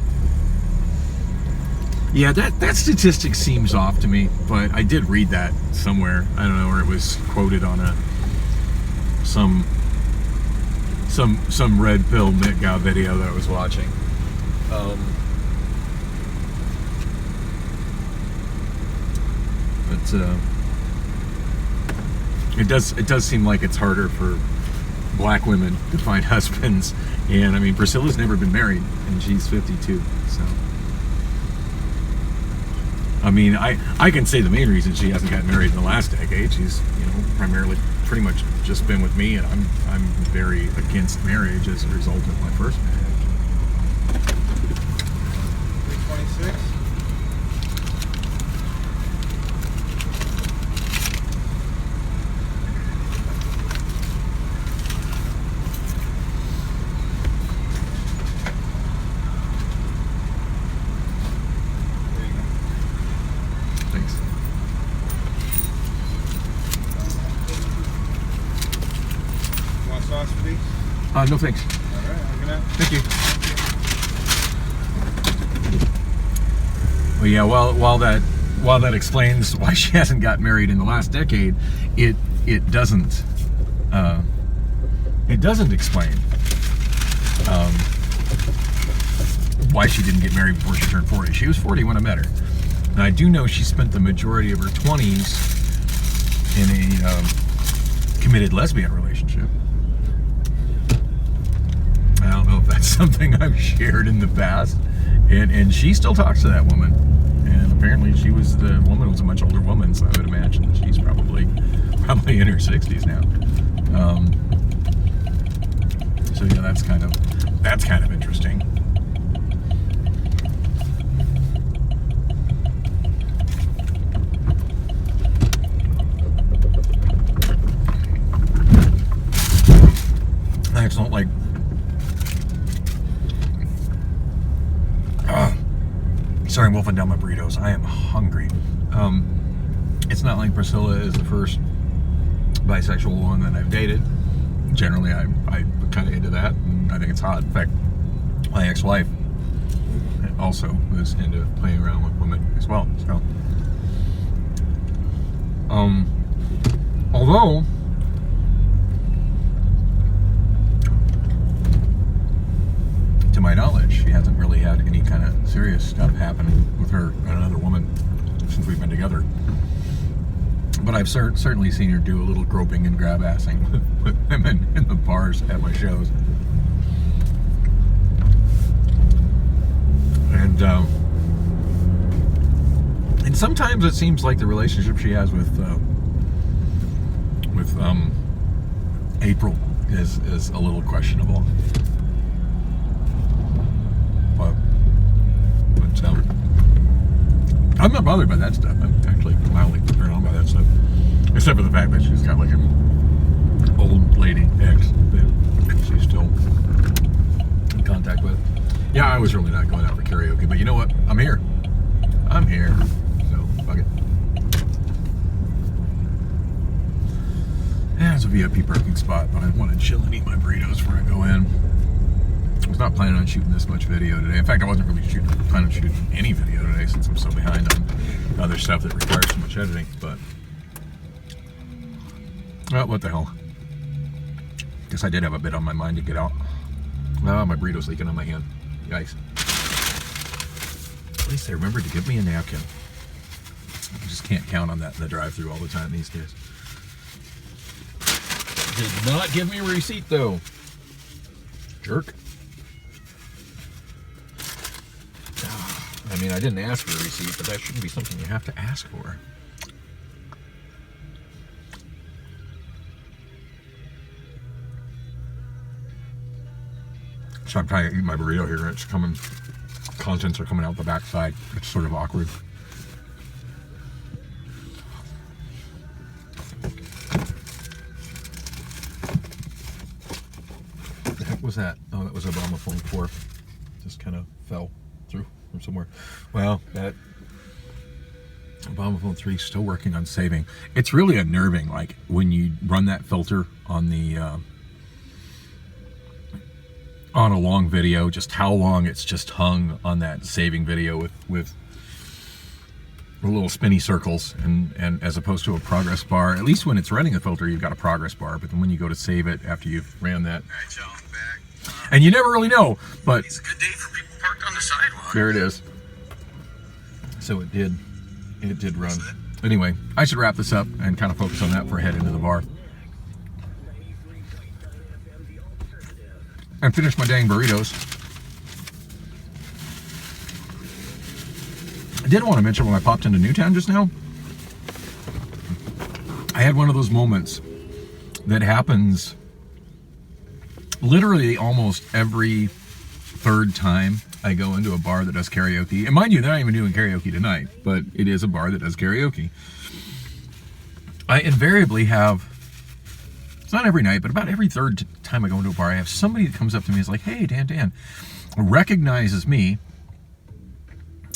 Yeah, that statistic seems off to me, but I did read that somewhere. I don't know where it was quoted on some red pill MitGow video that I was watching. But it does seem like it's harder for black women to find husbands, and I mean, Priscilla's never been married, and she's 52, so I mean, I can say the main reason she hasn't gotten married in the last decade. She's, primarily pretty much just been with me, and I'm very against marriage as a result of my first marriage. 326. There you go. Thanks. You want sauce for these? No thanks. All right, I'm gonna. Thank you. Well, yeah. While that explains why she hasn't got married in the last decade, it doesn't explain why she didn't get married before she turned 40. She was 40 when I met her, and I do know she spent the majority of her 20s in a committed lesbian relationship. I don't know if that's something I've shared in the past, and she still talks to that woman. And apparently, the woman was a much older woman, so I would imagine that she's probably in her 60s now. So yeah, that's kind of interesting. I just don't like. Sorry, I'm wolfing down my burritos. I am hungry. It's not like Priscilla is the first bisexual woman that I've dated. Generally, I'm kind of into that, and I think it's hot. In fact, my ex-wife also was into playing around with women as well. So, although to my knowledge, she hasn't really had any kind of serious stuff happen with her and another woman since we've been together. But I've certainly seen her do a little groping and grab-assing with women in the bars at my shows. And sometimes it seems like the relationship she has with April is a little questionable. But I'm not bothered by that stuff. I'm actually mildly turned on by that stuff. Except for the fact that she's got like an old lady ex that she's still in contact with. Yeah, I was really not going out for karaoke, but you know what? I'm here. So, fuck it. Yeah, it's a VIP parking spot, but I want to chill and eat my burritos before I go in. I was not planning on shooting this much video today. In fact, I wasn't really planning on shooting any video today since I'm so behind on other stuff that requires so much editing, but well, what the hell. Guess I did have a bit on my mind to get out. Oh, my burrito's leaking on my hand. Yikes. At least they remembered to give me a napkin. I just can't count on that in the drive-thru all the time these days. Did not give me a receipt, though. Jerk. I mean, I didn't ask for a receipt, but that shouldn't be something you have to ask for. So I'm trying to eat my burrito here, and it's coming, contents are coming out the backside. It's sort of awkward. What the heck was that? Oh, that was Obama phone 4. Just kind of fell through from somewhere. Well, that Obama phone 3 is still working on saving. It's really unnerving, like when you run that filter on the on a long video, just how long it's just hung on that saving video with little spinny circles, and as opposed to a progress bar. At least when it's running a filter, you've got a progress bar, but then when you go to save it after you've ran that, Alright, y'all, I'm back. and you never really know, but It's a good day for people parked on the sidewalk. there it is. So it did run. Anyway, I should wrap this up and kind of focus on that before I head into the bar. And finish my dang burritos. I did want to mention when I popped into Newtown just now, I had one of those moments that happens literally almost every third time I go into a bar that does karaoke. And mind you, they're not even doing karaoke tonight, but it is a bar that does karaoke. I invariably have, it's not every night, but about every third time I go into a bar, I have somebody that comes up to me and is like, hey, Dan, recognizes me,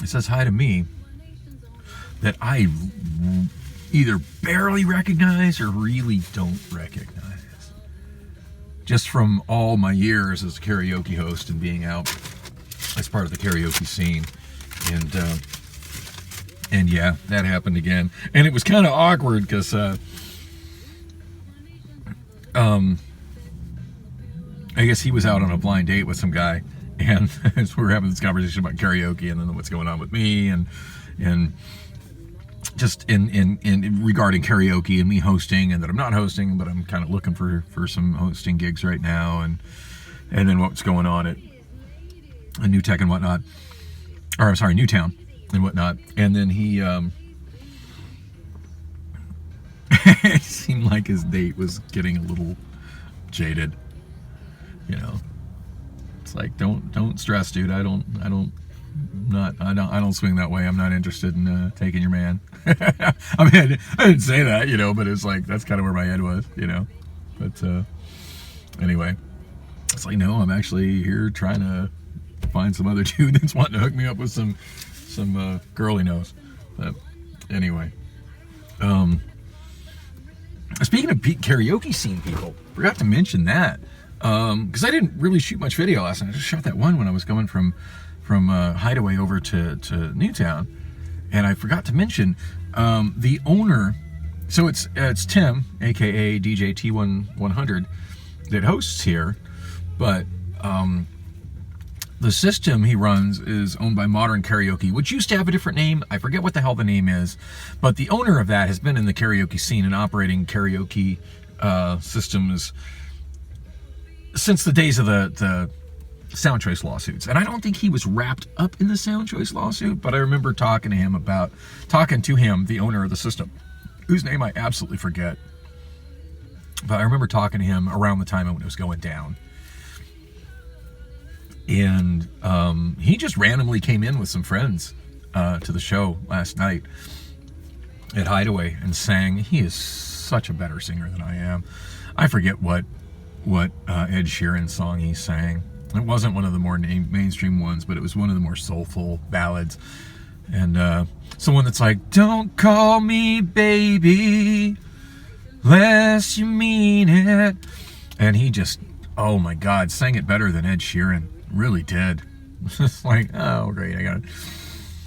says hi to me, that I either barely recognize or really don't recognize. Just from all my years as a karaoke host and being out as part of the karaoke scene. And yeah, that happened again. And it was kind of awkward because I guess he was out on a blind date with some guy, and as we were having this conversation about karaoke and then what's going on with me and just in regarding karaoke and me hosting, and that I'm not hosting, but I'm kind of looking for some hosting gigs right now, and then what's going on at New Tech and whatnot, or I'm sorry, Newtown and whatnot. And then he it seemed like his date was getting a little jaded, you know. It's like, don't stress, dude. I don't swing that way. I'm not interested in taking your man. I mean, I didn't say that, you know, but it's like, that's kind of where my head was, you know. But anyway, it's like, no, I'm actually here trying to find some other dude that's wanting to hook me up with some girl he knows. But anyway, speaking of karaoke scene people, forgot to mention that, because I didn't really shoot much video last night. I just shot that one when I was going from Hideaway over to Newtown, and I forgot to mention the owner. So it's Tim, aka DJ T100, that hosts here, but the system he runs is owned by Modern Karaoke, which used to have a different name. I forget what the hell the name is, but the owner of that has been in the karaoke scene and operating karaoke systems since the days of the Sound Choice lawsuits. And I don't think he was wrapped up in the Sound Choice lawsuit, but I remember talking to him, the owner of the system, whose name I absolutely forget. But I remember talking to him around the time when it was going down. And he just randomly came in with some friends to the show last night at Hideaway and sang. He is such a better singer than I am. I forget what Ed Sheeran song he sang. It wasn't one of the more mainstream ones, but it was one of the more soulful ballads. And someone that's like, don't call me baby, unless you mean it. And he just, oh my God, sang it better than Ed Sheeran. Really did. It's like, oh great,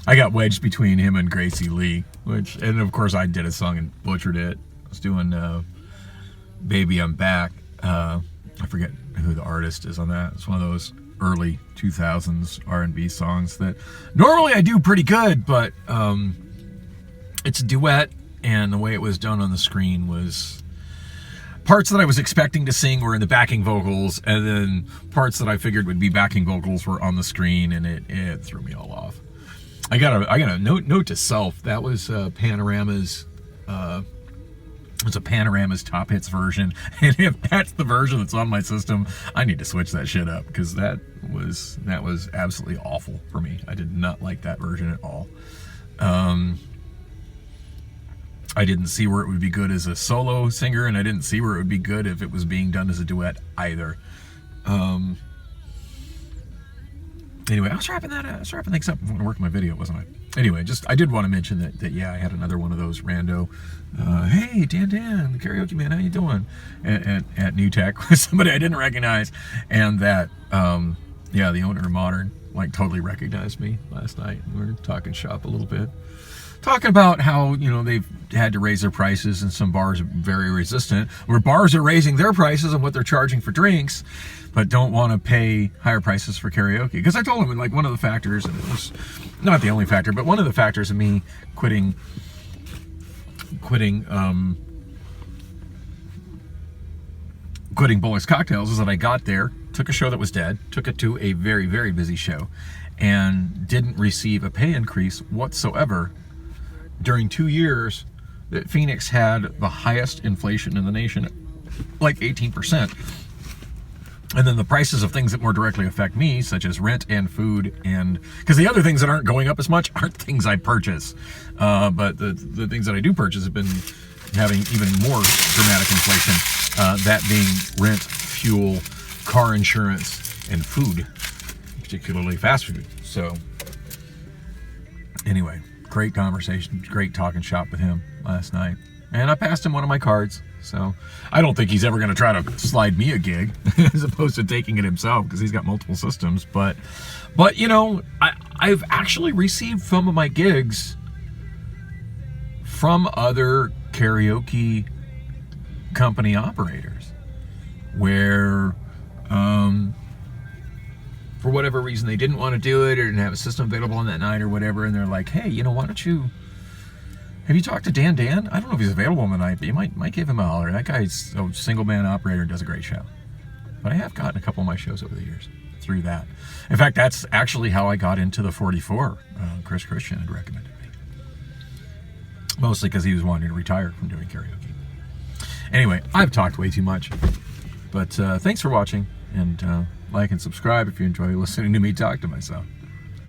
I got wedged between him and Gracie Lee, and of course I did a song and butchered it. I was doing Baby I'm Back. I forget who the artist is on that. It's one of those early 2000s R&B songs that normally I do pretty good, but it's a duet, and the way it was done on the screen was parts that I was expecting to sing were in the backing vocals, and then parts that I figured would be backing vocals were on the screen, and it threw me all off. I got a note to self. That was Panorama's. It's a Panorama's top hits version, and if that's the version that's on my system, I need to switch that shit up, because that was absolutely awful for me. I did not like that version at all. I didn't see where it would be good as a solo singer, and I didn't see where it would be good if it was being done as a duet either. Anyway, I was wrapping things up when I worked my video, wasn't I? Anyway, I did want to mention that yeah, I had another one of those rando, hey, Dan, the karaoke man, how you doing? At New Tech with somebody I didn't recognize, and that, yeah, the owner of Modern, like, totally recognized me last night. We were talking shop a little bit. Talking about how, you know, they've had to raise their prices, and some bars are very resistant, where bars are raising their prices on what they're charging for drinks, but don't want to pay higher prices for karaoke. Because I told them, like, one of the factors, and it was not the only factor, but one of the factors of me quitting Bullock's Cocktails is that I got there, took a show that was dead, took it to a very, very busy show, and didn't receive a pay increase whatsoever during 2 years that Phoenix had the highest inflation in the nation, like 18%. And then the prices of things that more directly affect me, such as rent and food, and because the other things that aren't going up as much aren't things I purchase, but the things that I do purchase have been having even more dramatic inflation, that being rent, fuel, car insurance, and food, particularly fast food. So anyway, great conversation, great talking shop with him last night. And I passed him one of my cards. So I don't think he's ever going to try to slide me a gig as opposed to taking it himself, because he's got multiple systems. But you know, I've actually received some of my gigs from other karaoke company operators where for whatever reason they didn't want to do it or didn't have a system available on that night or whatever, and they're like, hey, you know, why don't you, have you talked to Dan? I don't know if he's available on the night, but you might give him a holler. That guy's a single man operator and does a great show. But I have gotten a couple of my shows over the years through that. In fact, that's actually how I got into the 44. Chris Christian had recommended me. Mostly because he was wanting to retire from doing karaoke. Anyway, I've talked way too much. But thanks for watching, and like and subscribe if you enjoy listening to me talk to myself.